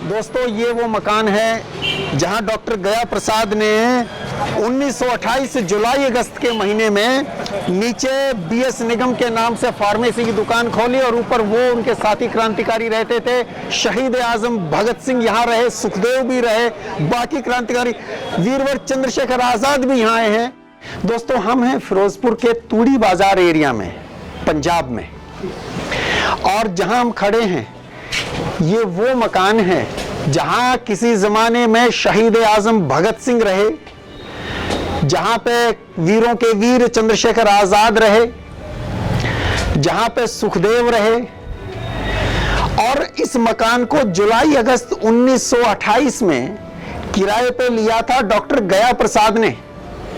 दोस्तों ये वो मकान है जहां डॉक्टर गया प्रसाद ने 1928 जुलाई अगस्त के महीने में नीचे बीएस निगम के नाम से फार्मेसी की दुकान खोली और ऊपर वो उनके साथी क्रांतिकारी रहते थे। शहीद आजम भगत सिंह यहाँ रहे, सुखदेव भी रहे, बाकी क्रांतिकारी वीरवर चंद्रशेखर आजाद भी यहाँ आए हैं। दोस्तों हम हैं फिरोजपुर के तूड़ी बाजार एरिया में, पंजाब में, और जहां हम खड़े हैं ये वो मकान है जहां किसी जमाने में शहीद आजम भगत सिंह रहे, जहां पे वीरों के वीर चंद्रशेखर आजाद रहे, जहां पे सुखदेव रहे। और इस मकान को जुलाई अगस्त 1928 में किराए पे लिया था डॉक्टर गया प्रसाद ने,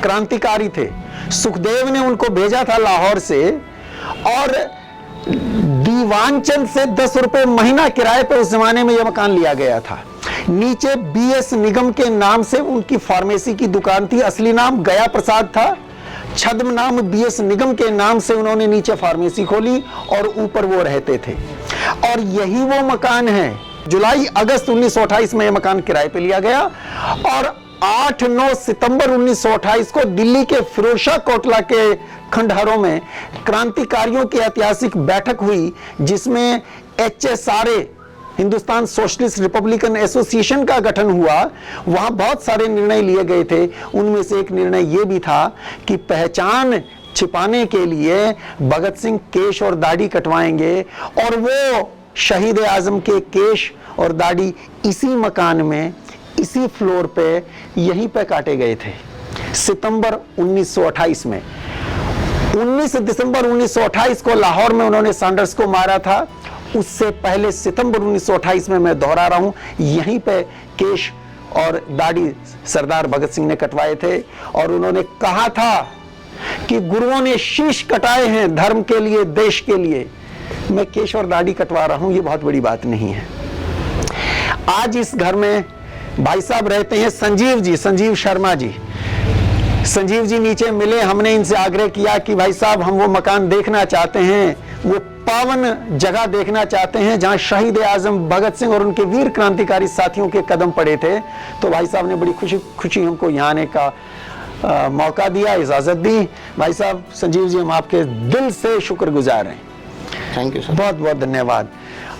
क्रांतिकारी थे। सुखदेव ने उनको भेजा था लाहौर से और दीवानचंद से 10 रुपए महीना किराए पे उस जमाने में यह मकान लिया गया था। नीचे बीएस निगम के नाम से उनकी फार्मेसी की दुकान थी, असली नाम गया प्रसाद था, छद्म नाम बीएस निगम के नाम से उन्होंने नीचे फार्मेसी खोली और ऊपर वो रहते थे। और यही वो मकान है, जुलाई अगस्त 1928 में यह मकान किराए पे लिया गया और 8-9 सितंबर 1928 को दिल्ली के फिरोजशाह कोटला के खंडहरों में क्रांतिकारियों की ऐतिहासिक बैठक हुई, जिसमें HSRA Hindustan socialist Republican association का गठन हुआ। वहां बहुत सारे निर्णय लिए गए थे। उनमें से एक निर्णय यह भी था कि पहचान छिपाने के लिए भगत सिंह केश और दाढ़ी कटवाएंगे और वो शहीद आजम के केश और दाढ़ी इसी मकान में, इसी फ्लोर पे, यहीं पे काटे गए थे सितंबर 1928 में। 19 दिसंबर 1928 को लाहौर में उन्होंने सैंडर्स को मारा था। उससे पहले सितंबर 1928 में, मैं दोहरा रहा हूं, यहीं पे केश और दाढ़ी सरदार भगत सिंह ने कटवाए थे। और उन्होंने कहा था कि गुरुओं ने शीश कटाए हैं धर्म के लिए, देश के लिए, मैं केश और दाढ़ी कटवा रहा हूं, ये बहुत बड़ी बात नहीं है। आज इस घर में भाई साहब रहते हैं, संजीव शर्मा जी। संजीव जी नीचे मिले, हमने इनसे आग्रह किया कि भाई साहब हम वो मकान देखना चाहते हैं, वो पावन जगह देखना चाहते हैं जहां शहीद आजम भगत सिंह और उनके वीर क्रांतिकारी साथियों के कदम पड़े थे। तो भाई साहब ने बड़ी खुशी हमको यहाँ आने का मौका दिया, इजाजत दी। भाई साहब, संजीव जी, हम आपके दिल से शुक्रगुजार हैं। थैंक यू सर, बहुत बहुत धन्यवाद।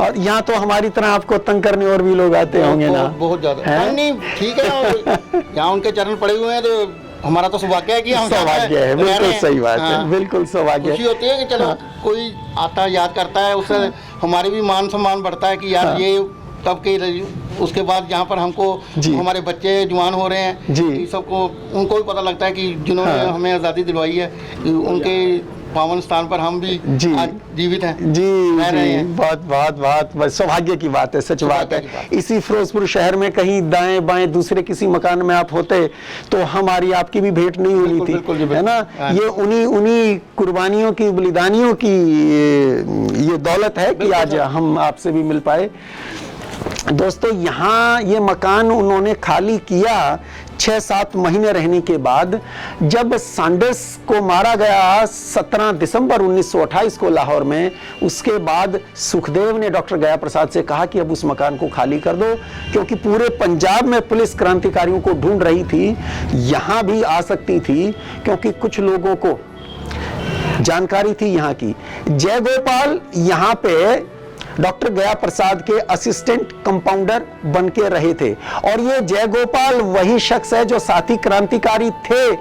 और यहाँ तो हमारी तरह आपको तंग करने और भी लोग आते होंगे ना? बहुत ज्यादा। नहीं, ठीक है, यहाँ उनके चरण पड़े हुए हैं तो हमारा तो सौभाग्य है कि हम सौभाग्य है, बिल्कुल सही बात है, बिल्कुल सौभाग्य। खुशी होती है कि चलो कोई आता याद करता है, उससे हमारे भी मान सम्मान बढ़ता है कि यार ये तब के। उसके बाद यहाँ पर हमको हमारे बच्चे जवान हो रहे हैं जी, सबको उनको भी पता लगता है कि जिन्होंने हमें आज़ादी दिलवाई है, उनके पावन स्थान पर हम भी आज जीवित हैं जी, बहुत सौभाग्य की बात है, सच बात है। इसी फिरोजपुर शहर में कहीं दाएं बाएं दूसरे किसी मकान में आप होते तो हमारी आपकी भी भेंट नहीं हुई थी, है ना? ये उन्हीं कुर्बानियों की, बलिदानियों की ये दौलत है कि आज हम आपसे भी मिल पाए। दोस्तों, यहाँ ये मकान उन्होंने खाली किया 6-7 महीने रहने के बाद। जब सैंडर्स को मारा गया 17 दिसंबर 1928 को लाहौर में, उसके बाद सुखदेव ने डॉक्टर गया प्रसाद से कहा कि अब उस मकान को खाली कर दो, क्योंकि पूरे पंजाब में पुलिस क्रांतिकारियों को ढूंढ रही थी, यहाँ भी आ सकती थी, क्योंकि कुछ लोगों को जानकारी थी यहाँ की। जयगोपाल यहाँ पे डॉक्टर गया प्रसाद के असिस्टेंट कंपाउंडर बन के रहे थे। और ये जयगोपाल वही शख्स है जो साथी क्रांतिकारी थे,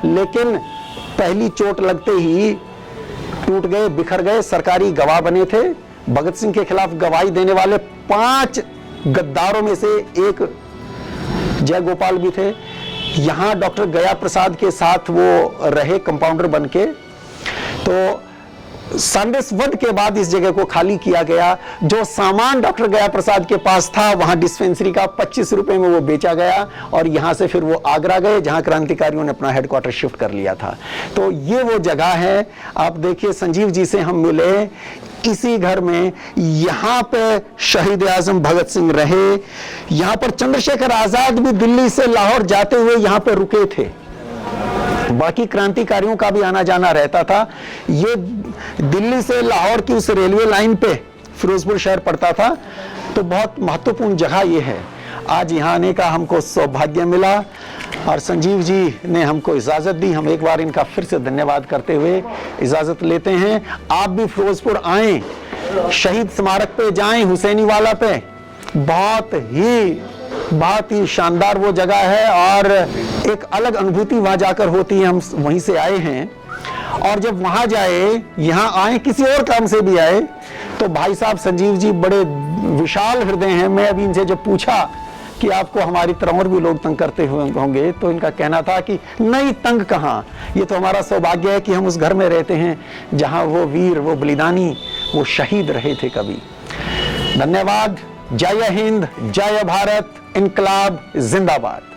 लेकिन पहली चोट लगते ही टूट गए, बिखर गए, सरकारी गवाह बने थे। भगत सिंह के खिलाफ गवाही देने वाले 5 गद्दारों में से एक जयगोपाल भी थे। यहां डॉक्टर गया प्रसाद के साथ वो रहे कंपाउंडर बन के। तो सैंडर्स वध के बाद इस जगह को खाली किया गया। जो सामान डॉक्टर गया प्रसाद के पास था, वहां डिस्पेंसरी का 25 रुपए में वो बेचा गया और यहां से फिर वो आगरा गए, जहां क्रांतिकारियों ने अपना हेडक्वार्टर शिफ्ट कर लिया था। तो ये वो जगह है। आप देखिए, संजीव जी से हम मिले इसी घर में। यहां पे शहीद आजम भगत सिंह रहे। यहां पर चंद्रशेखर आजाद भी दिल्ली से लाहौर जाते हुए यहां पे रुके थे। बाकी क्रांतिकारियों का भी आना जाना रहता था। ये दिल्ली से लाहौर की उस रेलवे लाइन पे फिरोजपुर शहर पड़ता था। तो बहुत महत्वपूर्ण जगह ये है। आज यहाँ आने का हमको सौभाग्य मिला और संजीव जी ने हमको इजाज़त दी। हम एक बार इनका फिर से धन्यवाद करते हुए इजाज़त लेते हैं। आप भी फिरोजपुर आएँ, शहीद स्मारक पे जाएं, हुसैनी वाला पे, बहुत ही शानदार वो जगह है और एक अलग अनुभूति वहाँ जाकर होती है। हम वहीं से आए हैं और जब वहाँ जाए, यहाँ आए, किसी और काम से भी आए, तो भाई साहब संजीव जी बड़े विशाल हृदय हैं। मैं अभी इनसे जब पूछा कि आपको हमारी तरह और भी लोग तंग करते हुए होंगे, तो इनका कहना था कि नहीं, तंग कहाँ, ये तो हमारा सौभाग्य है कि हम उस घर में रहते हैं जहाँ वो वीर, वो बलिदानी, वो शहीद रहे थे कभी। धन्यवाद। जय हिंद, जय भारत, इनकलाब जिंदाबाद।